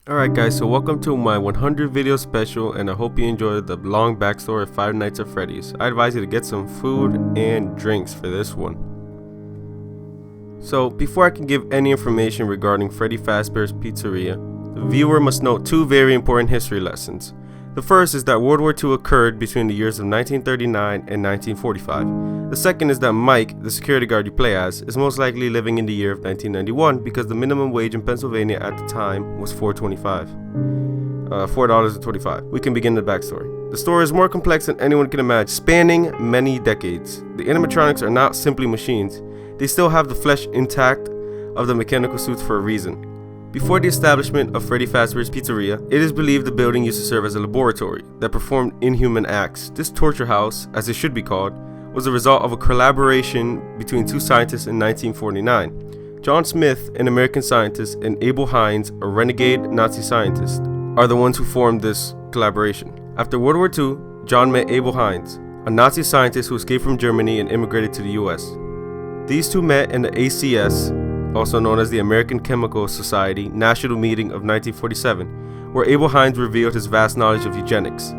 Alright guys, so welcome to my 100 video special, and I hope you enjoyed the long backstory of Five Nights at Freddy's. I advise you to get some food and drinks for this one. So before I can give any information regarding Freddy Fazbear's Pizzeria, the viewer must note two very important history lessons. The first is that World War II occurred between the years of 1939 and 1945. The second is that Mike, the security guard you play as, is most likely living in the year of 1991 because the minimum wage in Pennsylvania at the time was $4.25. We can begin the backstory. The story is more complex than anyone can imagine, spanning many decades. The animatronics are not simply machines. They still have the flesh intact of the mechanical suits for a reason. Before the establishment of Freddy Fazbear's Pizzeria, it is believed the building used to serve as a laboratory that performed inhuman acts. This torture house, as it should be called, was the result of a collaboration between two scientists in 1949. John Smith, an American scientist, and Abel Hines, a renegade Nazi scientist, are the ones who formed this collaboration. After World War II, John met Abel Hines, a Nazi scientist who escaped from Germany and immigrated to the US. These two met in the ACS, also known as the American Chemical Society, National Meeting of 1947, where Abel Hines revealed his vast knowledge of eugenics.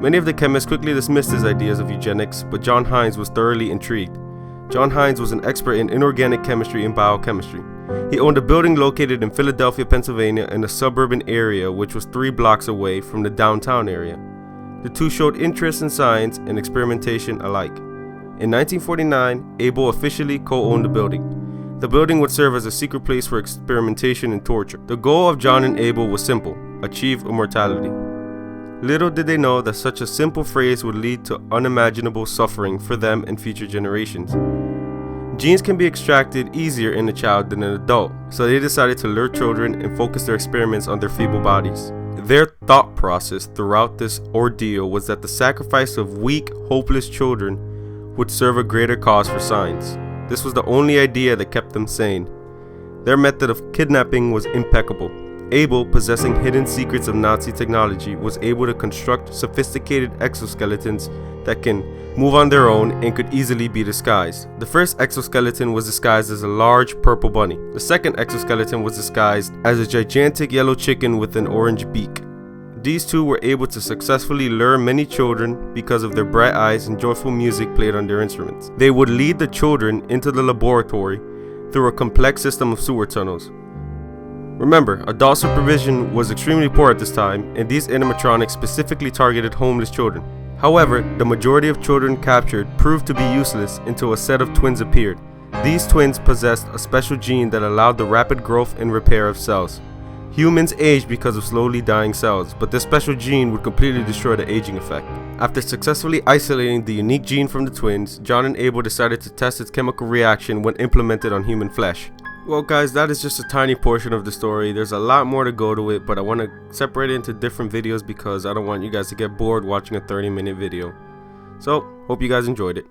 Many of the chemists quickly dismissed his ideas of eugenics, but John Hines was thoroughly intrigued. John Hines was an expert in inorganic chemistry and biochemistry. He owned a building located in Philadelphia, Pennsylvania, in a suburban area which was 3 blocks away from the downtown area. The two showed interest in science and experimentation alike. In 1949, Abel officially co-owned the building. The building would serve as a secret place for experimentation and torture. The goal of John and Abel was simple: achieve immortality. Little did they know that such a simple phrase would lead to unimaginable suffering for them and future generations. Genes can be extracted easier in a child than an adult, so they decided to lure children and focus their experiments on their feeble bodies. Their thought process throughout this ordeal was that the sacrifice of weak, hopeless children would serve a greater cause for science. This was the only idea that kept them sane. Their method of kidnapping was impeccable. Abel, possessing hidden secrets of Nazi technology, was able to construct sophisticated exoskeletons that can move on their own and could easily be disguised. The first exoskeleton was disguised as a large purple bunny. The second exoskeleton was disguised as a gigantic yellow chicken with an orange beak. These two were able to successfully lure many children because of their bright eyes and joyful music played on their instruments. They would lead the children into the laboratory through a complex system of sewer tunnels. Remember, adult supervision was extremely poor at this time, and these animatronics specifically targeted homeless children. However, the majority of children captured proved to be useless until a set of twins appeared. These twins possessed a special gene that allowed the rapid growth and repair of cells. Humans aged because of slowly dying cells, but this special gene would completely destroy the aging effect. After successfully isolating the unique gene from the twins, John and Abel decided to test its chemical reaction when implemented on human flesh. Well guys, that is just a tiny portion of the story. There's a lot more to go to it, but I want to separate it into different videos because I don't want you guys to get bored watching a 30-minute video. So, hope you guys enjoyed it.